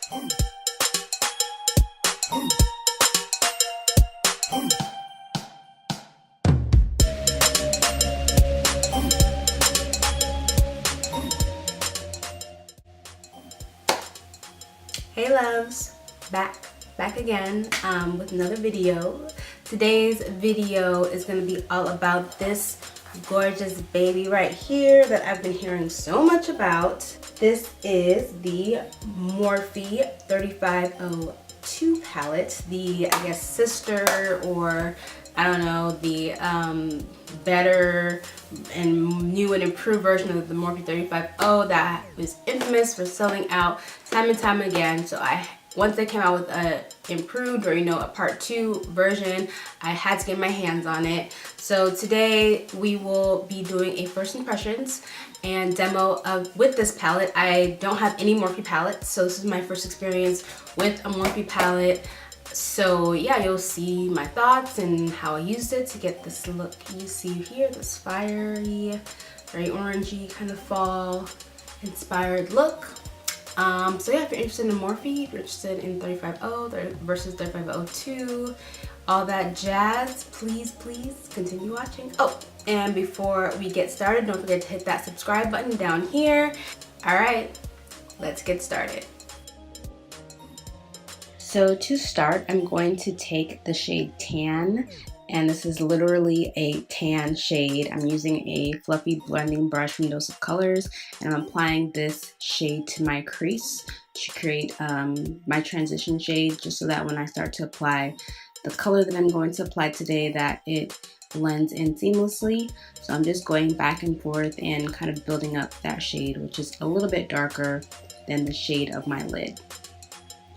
Hey loves, back again with another video. Today's video is going to be all about this gorgeous baby right here that I've been hearing so much about. This is the Morphe 35O2 palette, the I guess sister, or I don't know, the better and new and improved version of the Morphe 35O that was infamous for selling out time and time again. So once they came out with a improved, or a part 2 version, I had to get my hands on it. So today we will be doing a first impressions and demo with this palette. I don't have any Morphe palettes, so this is my first experience with a Morphe palette. So yeah, you'll see my thoughts and how I used it to get this look you see here, this fiery, very orangey kind of fall inspired look. So yeah, if you're interested in Morphe, if you're interested in 35O versus 35O2, all that jazz, please continue watching. Oh, and before we get started, don't forget to hit that subscribe button down here. All right, let's get started. So to start, I'm going to take the shade Tan, and this is literally a tan shade. I'm using a fluffy blending brush from Dose of Colors, and I'm applying this shade to my crease to create my transition shade, just so that when I start to apply the color that I'm going to apply today, that it blends in seamlessly. So I'm just going back and forth and kind of building up that shade, which is a little bit darker than the shade of my lid.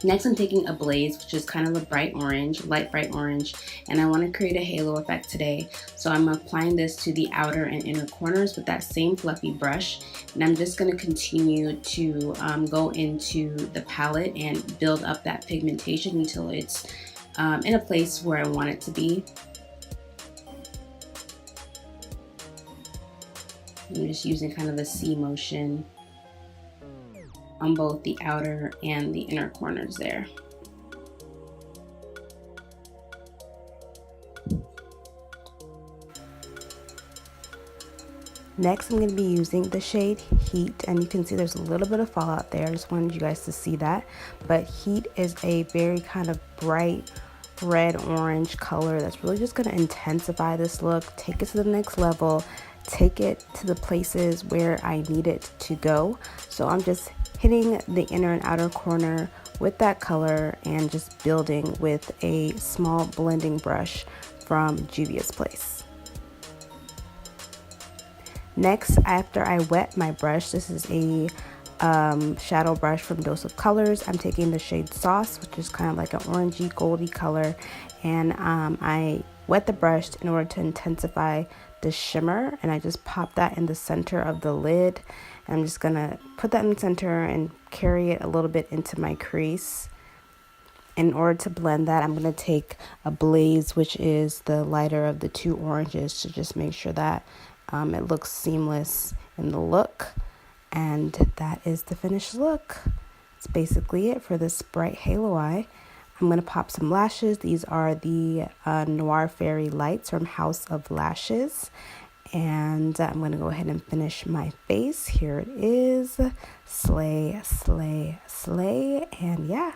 Next, I'm taking a Blaze, which is kind of a bright orange, light bright orange, and I want to create a halo effect today. So I'm applying this to the outer and inner corners with that same fluffy brush, and I'm just going to continue to go into the palette and build up that pigmentation until it's in a place where I want it to be. I'm just using kind of a C motion on both the outer and the inner corners there. Next, I'm going to be using the shade Heat, and you can see there's a little bit of fallout there. I just wanted you guys to see that. But Heat is a very kind of bright red-orange color that's really just going to intensify this look, take it to the next level, take it to the places where I need it to go. So I'm just hitting the inner and outer corner with that color and just building with a small blending brush from Juvia's Place. Next, after I wet my brush, this is a shadow brush from Dose of Colors. I'm taking the shade Sauce, which is kind of like an orangey goldy color, and I wet the brush in order to intensify the shimmer, and I just pop that in the center of the lid. I'm just gonna put that in the center and carry it a little bit into my crease. In order to blend that, I'm gonna take a Blaze, which is the lighter of the two oranges, to just make sure that it looks seamless in the look. And that is the finished look. It's basically it for this bright halo eye. I'm going to pop some lashes. These are the Noir Fairy Lights from House of Lashes. And I'm going to go ahead and finish my face. Here it is. Slay, slay, slay. And yeah,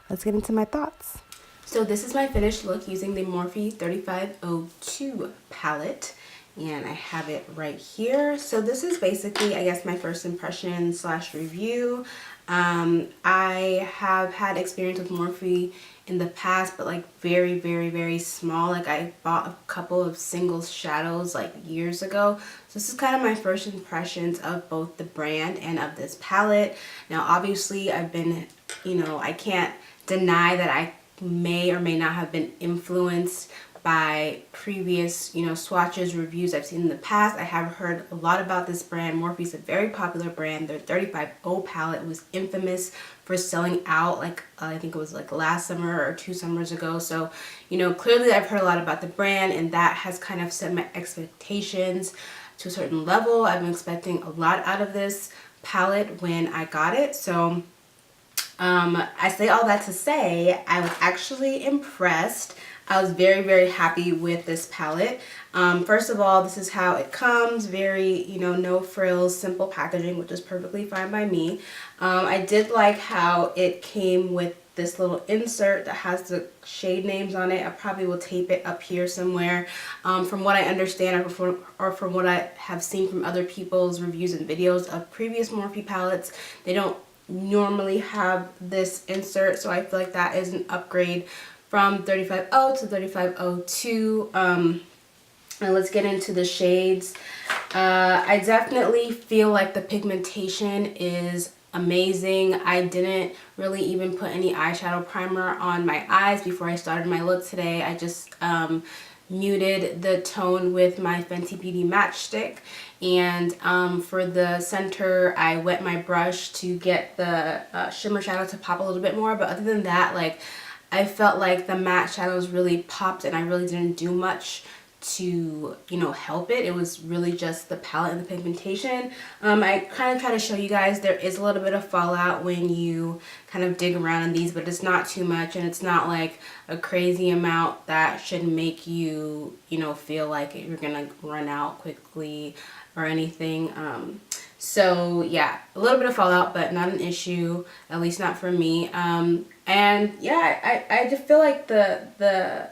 let's get into my thoughts. So this is my finished look using the Morphe 35O2 palette. And I have it right here. So this is basically, I guess, my first impression / review. I have had experience with Morphe in the past, but like very small. Like I bought a couple of single shadows like years ago. So this is kind of my first impressions of both the brand and of this palette. Now obviously I've been, I can't deny that I may or may not have been influenced by previous, swatches reviews I've seen in the past. I have heard a lot about this brand. Morphe is a very popular brand. Their 35O palette was infamous for selling out, like I think it was like last summer or 2 summers ago. So, clearly I've heard a lot about the brand, and that has kind of set my expectations to a certain level. I've been expecting a lot out of this palette when I got it. So I say all that to say I was actually impressed. I was very, very happy with this palette. First of all, this is how it comes. Very, you know, no frills, simple packaging, which is perfectly fine by me. I did like how it came with this little insert that has the shade names on it. I probably will tape it up here somewhere. From what I understand, or from what I have seen from other people's reviews and videos of previous Morphe palettes, they don't normally have this insert, so I feel like that is an upgrade from 35O to 35O2. And let's get into the shades. I definitely feel like the pigmentation is amazing. I didn't really even put any eyeshadow primer on my eyes before I started my look today. I just muted the tone with my Fenty Beauty matchstick, and for the center I wet my brush to get the shimmer shadow to pop a little bit more, but other than that, like, I felt like the matte shadows really popped and I really didn't do much to, you know, help it. It was really just the palette and the pigmentation. I kind of try to show you guys there is a little bit of fallout when you kind of dig around in these, but it's not too much, and it's not like a crazy amount that should make you, you know, feel like you're gonna run out quickly or anything. So yeah, a little bit of fallout, but not an issue, at least not for me. And yeah, I just feel like the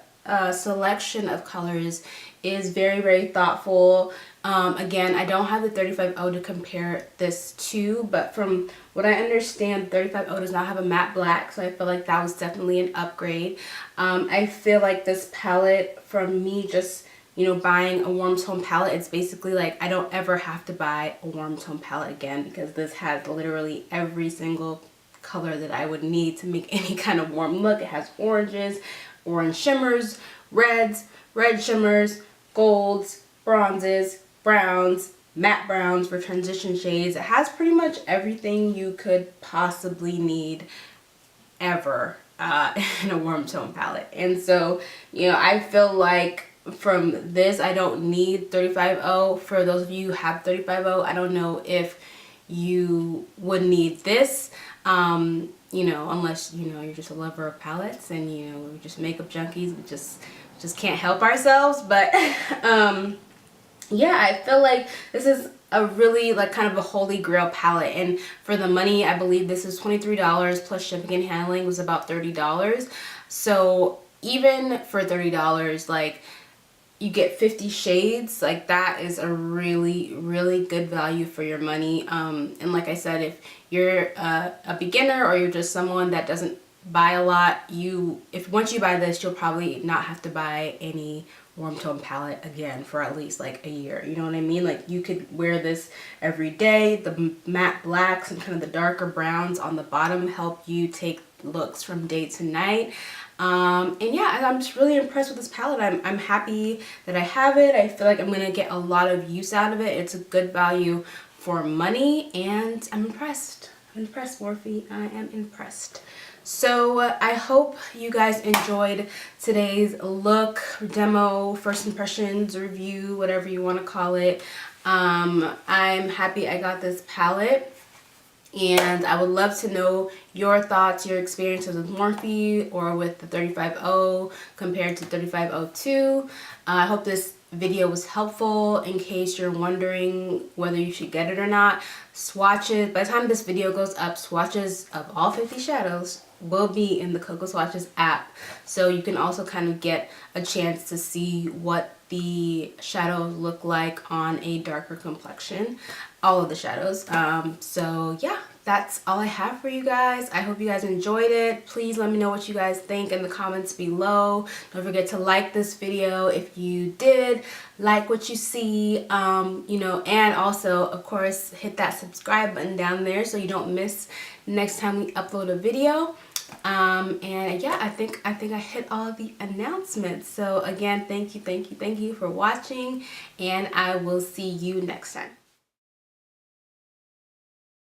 selection of colors is very, very thoughtful. Again, I don't have the 35O to compare this to, but from what I understand, 35O does not have a matte black, so I feel like that was definitely an upgrade. I feel like this palette, from me just, you know, buying a warm tone palette, it's basically like I don't ever have to buy a warm tone palette again, because this has literally every single color that I would need to make any kind of warm look. It has oranges, orange shimmers, reds, red shimmers, golds, bronzes, browns, matte browns for transition shades. It has pretty much everything you could possibly need ever in a warm tone palette. And so, you know, I feel like from this I don't need 35O. For those of you who have 35O, I don't know if you would need this. You know, unless, you know, you're just a lover of palettes and, you know, we're just makeup junkies, we just can't help ourselves. But yeah, I feel like this is a really, like, kind of a holy grail palette, and for the money, I believe this is $23 plus shipping and handling was about $30. So even for $30, like, you get 50 shades. Like, that is a really, really good value for your money. And like I said, if you're a beginner or you're just someone that doesn't buy a lot, once you buy this, you'll probably not have to buy any warm tone palette again for at least like a year. You know what I mean? Like, you could wear this every day. The matte blacks and kind of the darker browns on the bottom help you take looks from day to night. And yeah, I'm just really impressed with this palette. I'm happy that I have it. I feel like I'm gonna get a lot of use out of it. It's a good value for money, and I'm impressed. I'm impressed, Morphe. I am impressed. So I hope you guys enjoyed today's look, demo, first impressions, review, whatever you want to call it. I'm happy I got this palette. And I would love to know your thoughts, your experiences with Morphe or with the 35O compared to 35O2. I hope this video was helpful in case you're wondering whether you should get it or not. Swatches, by the time this video goes up, swatches of all 50 shadows will be in the Coco Swatches app. So you can also kind of get a chance to see what the shadows look like on a darker complexion, all of the shadows. So yeah, that's all I have for you guys. I hope you guys enjoyed it. Please let me know what you guys think in the comments below. Don't forget to like this video if you did like what you see, you know, and also of course hit that subscribe button down there so you don't miss next time we upload a video. And yeah, I think I hit all the announcements. So again, thank you for watching, and I will see you next time.